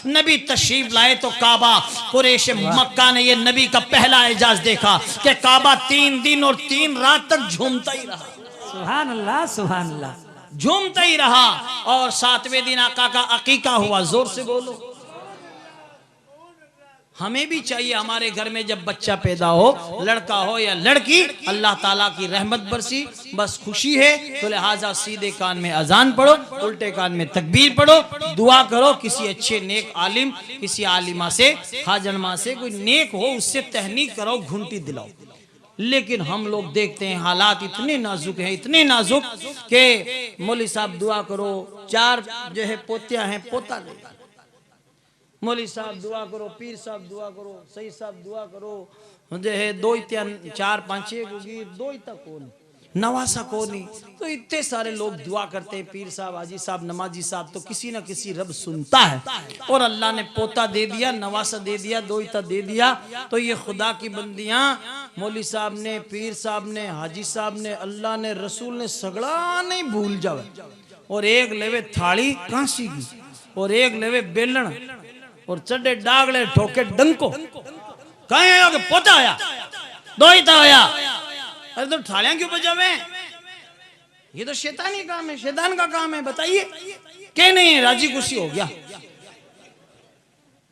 नबी तशरीफ लाए तो काबा, कुरैश मक्का ने ये नबी का पहला एजाज देखा कि काबा 3 दिन और 3 रात तक झूमता ही रहा। सुभान अल्लाह, सुभान अल्लाह। झूमता ही रहा। और 7वें दिन आका का अकीका हुआ। जोर से बोलो। हमें भी चाहिए हमारे घर में जब बच्चा पैदा हो, लड़का हो या लड़की, अल्लाह ताला की रहमत बरसी, बस खुशी है तो लिहाजा सीधे कान में अजान पढ़ो, उल्टे कान में तकबीर पढ़ो, दुआ करो किसी अच्छे नेक आलिम, किसी आलिमा से, हाजन माँ से, कोई नेक हो उससे तहनीक करो, घुंटी दिलाओ। लेकिन हम लोग देखते हैं हालात इतने नाजुक हैं, इतने नाजुक के मौलवी साहब दुआ करो, 4 जो है पोतियां हैं, पोता नहीं। मौलवी साहब दुआ करो, पीर साहब दुआ करो, सही साहब दुआ करो, जो है 2 4 5 6 होगी, 2 तक कौन नवासा कौन नहीं। तो इतने सारे लोग दुआ करते हैं, पीर साहब, हाजी साहब, नमाजी साहब, तो किसी ना किसी रब सुनता है। और अल्लाह ने पोता दे दिया, नवासा दे दिया, 2 दे दिया। तो ये खुदा की बंदियां मौलवी साहब ने, पीर साहब ने, हाजी साहब ने, अल्लाह ने, रसूल ने सगड़ा नहीं भूल जावे। और एक लेवे थाली कांसी की, और एक लेवे बेलन, और चढ़े डागले ठोके डंको। कहीं आया कि पोता आया, 2 आया। अरे तो थालियां क्यों बजावे? ये तो शैतानी काम है, शैतान का काम है। बताइए क्या नहीं, राजी खुशी हो गया।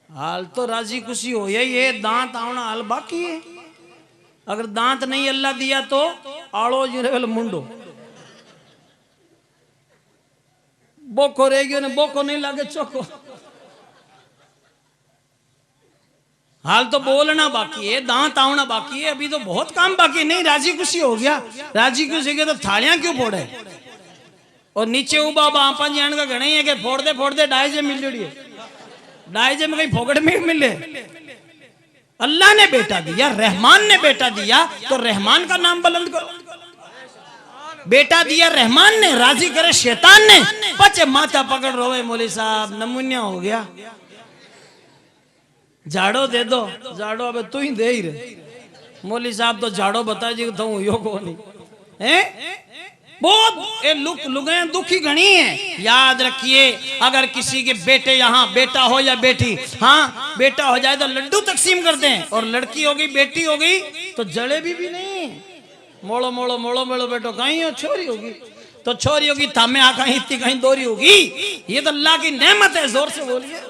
हाल तो राजी खुशी हो ये दांत आवना हाल बाकी है। अगर दांत नहीं अल्लाह दिया तो आड़ो जिरेल मुंडो, बोको रहेगी ने बोको नहीं लागे चोको। हाल तो बोलना बाकी है, दांत आवना बाकी है, अभी तो बहुत काम बाकी नहीं। राजी खुशी हो गया, राजी खुशी के तो थालियां क्यों फोड़े? और नीचे उबा बापा जान का घना ही है कि फोड़ दे डायजे मिल जोड़िए, डायजे में कहीं फोकट में मिले। अल्लाह ने बेटा दिया, रहमान ने बेटा दिया, तो रहमान का नाम बुलंद करो। बेटा दिया रहमान ने, राजी करे शैतान ने। बच्चे माथा पकड़ रोवे, मौलवी साहब नमूनिया हो गया, झाड़ो दे दो। झाड़ो अब तू ही दे ही रहे। मौलवी साहब तो झाड़ो बता जी तो यो को नहीं है। बहुत ये लुगां दुखी घनी है। याद रखिए, अगर किसी के बेटे यहाँ बेटा हो या बेटी, हाँ बेटा हो जाए तो लड्डू तकसीम करते हैं, और लड़की हो गई, बेटी हो गई तो जलेबी भी नहीं। मोड़ो मोड़ो मोड़ो मोड़ो बेटो कहीं हो, छोरी होगी तो छोरी होगी, थामे आ कहीं इतनी कहीं दोरी होगी। ये तो अल्लाह की नेमत है। जोर से बोलिए।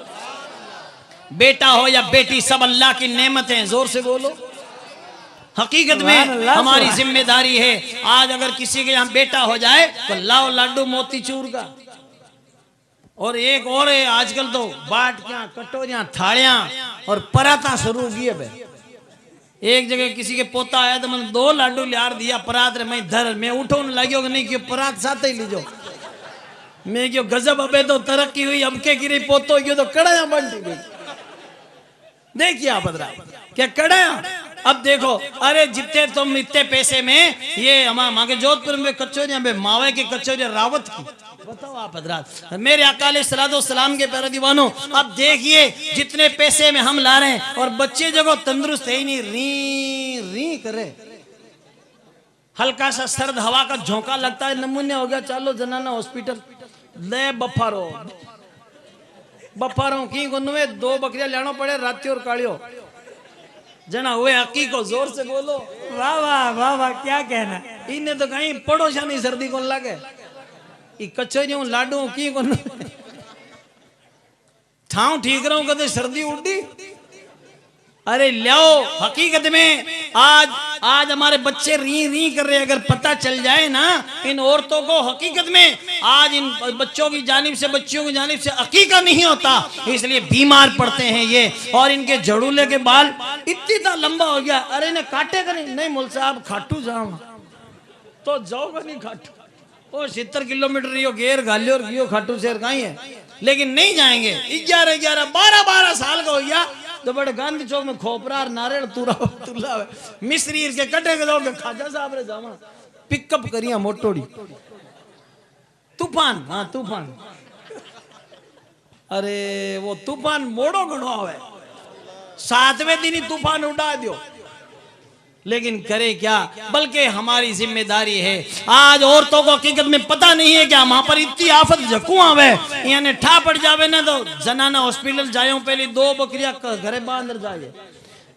बेटा हो या बेटी, सब अल्लाह की नेमत है। जोर से बोलो। हकीकत में हमारी जिम्मेदारी है, आज अगर किसी के यहाँ बेटा हो जाए तो लाओ लड्डू मोतीचूर का। और एक और है, आजकल तो बाटियां, कटोरियां, थालियां और पराता शुरू हो गई है। एक जगह किसी के पोता आया तो मैंने 2 लाडू लियार दिया, परात रे मैं धर, मैं उठो लगे नहीं क्यों परात साथ ही लीजो। मैं क्यों गजब, अबे तो तरक्की हुई, अब के गिरी पोतो क्यों तो कड़ाया बंटी गई। देखिए आप क्या कड़ाया। अब देखो, अरे जितने तुम इतने पैसे में ये हमारे जोधपुर में कचौरियां में मावे की कचौरियां रावत की, बताओ आप हजरात, मेरे आका अलैहिस्सलाम के प्यारे दीवानों। अब देखिए जितने पैसे में हम ला रहे हैं, और बच्चे जगह तंदुरुस्त है ही नहीं, री री करे। हल्का सा सर्द हवा का झोंका लगता है, नमूने हो गया, चलो जनाना हॉस्पिटल ले बफारो बफारो की गुनवे 2 बकरियां लेना पड़े, राती और कालियो जना हुए हकी को। जोर से बोलो। वाह वाह वाह वाह, क्या कहना। इन्हें तो कहीं पड़ोसा नहीं सर्दी को लगे, कचौरियों लाडू की ठाव ठीक रहूं कदे सर्दी उड़ी। अरे लियाओ, हकीकत में आज हमारे बच्चे री री कर रहे हैं। अगर पता चल जाए ना इन औरतों को, हकीकत में आज इन बच्चों की जानिब से, बच्चियों की जानिब से अकीका नहीं होता, इसलिए बीमार पड़ते हैं ये। और इनके जड़ूले के बाल इतना लंबा हो गया। अरे इन्हें काटे का नहीं मौल साहब, खाटू जाओ तो जाओगा नहीं खाटू। ओ 70 किलोमीटर यो गेर गालियो और गियो खाटू शहर कहीं है, लेकिन नहीं जाएंगे। 11 12 साल का हो गया तो बड़े गांधी चौक में खोपरा नारियल तुला मिस्री के कटे के जाओगे खाजा साहब रे जावा पिकअप करिया मोटोड़ी तूफान। हाँ तूफान, अरे वो तूफान मोड़ो गणो आवे, 7वें दिन ही तूफान उड़ा दियो। लेकिन करे क्या, बल्कि हमारी जिम्मेदारी है। आज औरतों को हकीकत में पता नहीं है कि वहां पर इतनी आफत जकू आवे, यानी ठा पड़ जावे ना तो जनाना हॉस्पिटल जायो पहले 2 बकरियां घरे बांध जाए।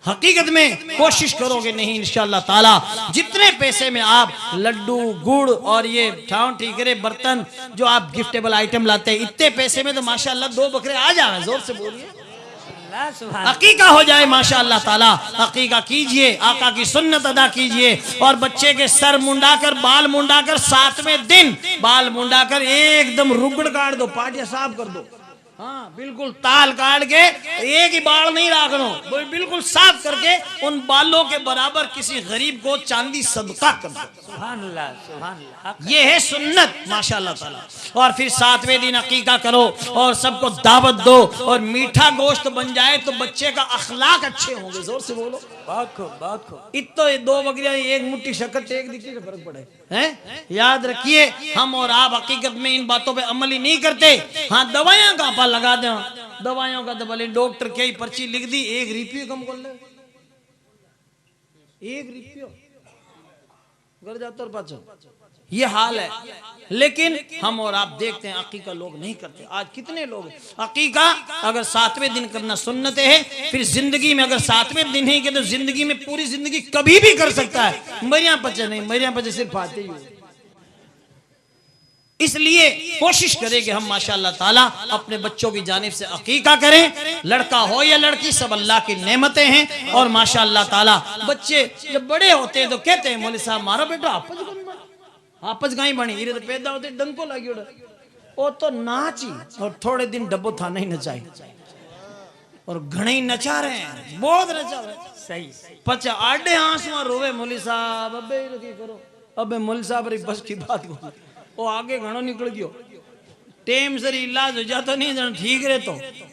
हकीकत में कोशिश करोगे नहीं इंशाअल्लाह ताला, जितने पैसे में आप लड्डू गुड़ और ये ठाव ठीकरे बर्तन जो आप गिफ्टेबल आइटम लाते हैं, इतने पैसे में तो माशाअल्लाह 2 बकरे आ जाए। जोर से बोलिए, अकीका हो जाए माशाअल्लाह ताला। अकीका कीजिए, आका की सुन्नत अदा कीजिए और बच्चे के सर मुंडाकर बाल मुंडाकर 7वें दिन बाल मुंडाकर एकदम रुगड़ काट दो, पाटिया साफ कर दो। हाँ बिल्कुल ताल काट के एक ही बाल नहीं रखना, बिल्कुल साफ करके उन बालों के बराबर किसी गरीब को चांदी सदका कर दो। सुभान अल्लाह, सुभान अल्लाह। ये है सुन्नत माशाअल्लाह ताला। और फिर 7वें दिन अकीका करो और सबको दावत दो और मीठा गोश्त बन जाए तो बच्चे का अखलाक अच्छे होंगे। जोर से बोलो, बहुत खूब, बहुत खूब। इतो 2 बकरियां एक मुट्ठी शक्कर टेक दी का फर्क पड़े हैं। याद रखिए, हम और आप हकीकत में इन बातों पे अमल ही नहीं करते। हाँ दवाइयां का पा लगा दे, दवाइयों का दबा ले, डॉक्टर की पर्ची लिख दी, 1 रुपये कम कर ले, 1 रुपये घर जाते और पाचो, ये हाल है। लेकिन हम और आप देखते हैं अकीका लोग नहीं करते। आज कितने लोग अकीका अगर 7वें दिन करना सुन्नत है, फिर जिंदगी में अगर 7वें दिन ही के तो जिंदगी में पूरी जिंदगी कभी भी कर सकता है। मरिया पचे नहीं, मरिया पचे सिर्फ आते ही। इसलिए कोशिश करें कि हम माशाअल्लाह ताला अपने बच्चों की जानिब से अकीका करें। लड़का हो या लड़की, सब अल्लाह की नेमतें हैं। और माशाअल्लाह ताला बच्चे जब बड़े होते हैं तो कहते हैं मौलवी साहब मारो बेटा आपस गाई बनी, इरे तो पैदा होते डंको लगी वो तो नाची और थोड़े दिन डब्बो था नहीं नचाई और घने ही नचा रहे हैं, बहुत नचा रहे हैं। सही पचा आडे आंसू रोवे मौलवी साहब अबे करो, अबे मौलवी साहब री बस की बात को वो आगे घणो निकल गयो, टेम से इलाज हो जाता नहीं जन ठीक रहे तो।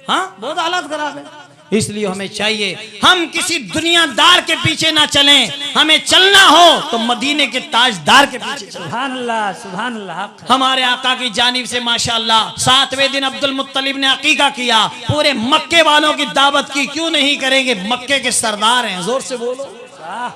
हाँ बहुत हालात खराब है। इसलिए हमें चाहिए हम किसी दुनियादार के पीछे ना चलें, हमें चलना हो तो मदीने के ताजदार के पीछे चलें। सुभान अल्लाह, सुभान अल्लाह। हमारे आका की जानिब से माशाअल्लाह 7वें दिन अब्दुल मुत्तलिब ने अकीका किया, पूरे मक्के वालों की दावत की। क्यों नहीं करेंगे, मक्के के सरदार हैं। जोर से बोलो,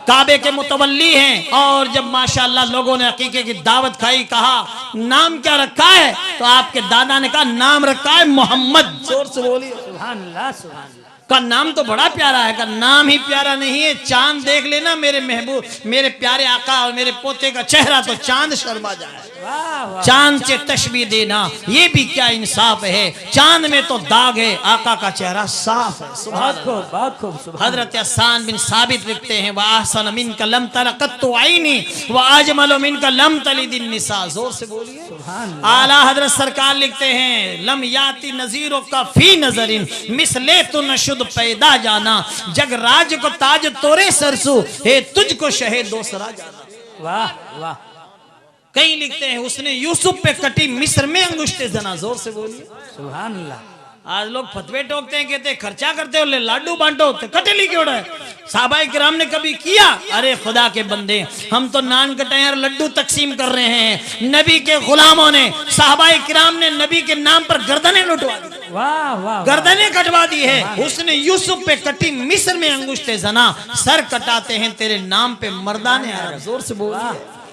काबे के मुतवल्ली हैं। और जब माशाअल्लाह लोगों ने अकीके की दावत खाई, कहा नाम क्या रखा है, तो आपके दादा ने कहा नाम रखा है मोहम्मद। जोर से बोलिए, सुभान अल्लाह, सुभान अल्लाह। का नाम तो बड़ा प्यारा है, का नाम ही प्यारा नहीं है। चांद देख लेना मेरे महबूब, मेरे प्यारे आका और मेरे पोते का चेहरा तो चांद शर्मा जाए। चांद से तशबीह देना ये भी क्या इंसाफ है। चांद में तो दाग है, आका का चेहरा साफ है। बहुत खूब, बहुत खूब। हजरत हसन बिन साबित लिखते हैं, वह अहसन मिन का लम तरकत तो आईनी व अजमल मिन का लम तलिदिन निसा। जोर से बोलिए, आला हजरत सरकार लिखते हैं, लम याति नजीरों का फी नजरिन मिसले तो नशुद पैदा जाना, जग राज को ताज तोरे सरसू है तुझको शहे दोसरा जाना। वाह वाह। कई लिखते हैं उसने यूसुफ पे कटी मिस्र में अंगुष्ठे जना। जोर से बोलिए, सुभान अल्लाह। आज लोग फतवे टोकते हैं, कहते हैं खर्चा करते हो ले लाडू बांटो, तो कटेली क्यों है। साहबाए किराम ने कभी किया? अरे खुदा के बंदे, हम तो नान कटाए और लड्डू तकसीम कर रहे हैं। नबी के गुलामों ने, साहबाए किराम ने नबी के नाम पर गर्दनें लुटवा दी। वाह वाह, गर्दनें कटवा दी है। उसने यूसुफ पे कटी मिस्र में अंगुष्ठे जना, सर कटाते हैं तेरे नाम पे मर्दाने। जोर से बोलिए,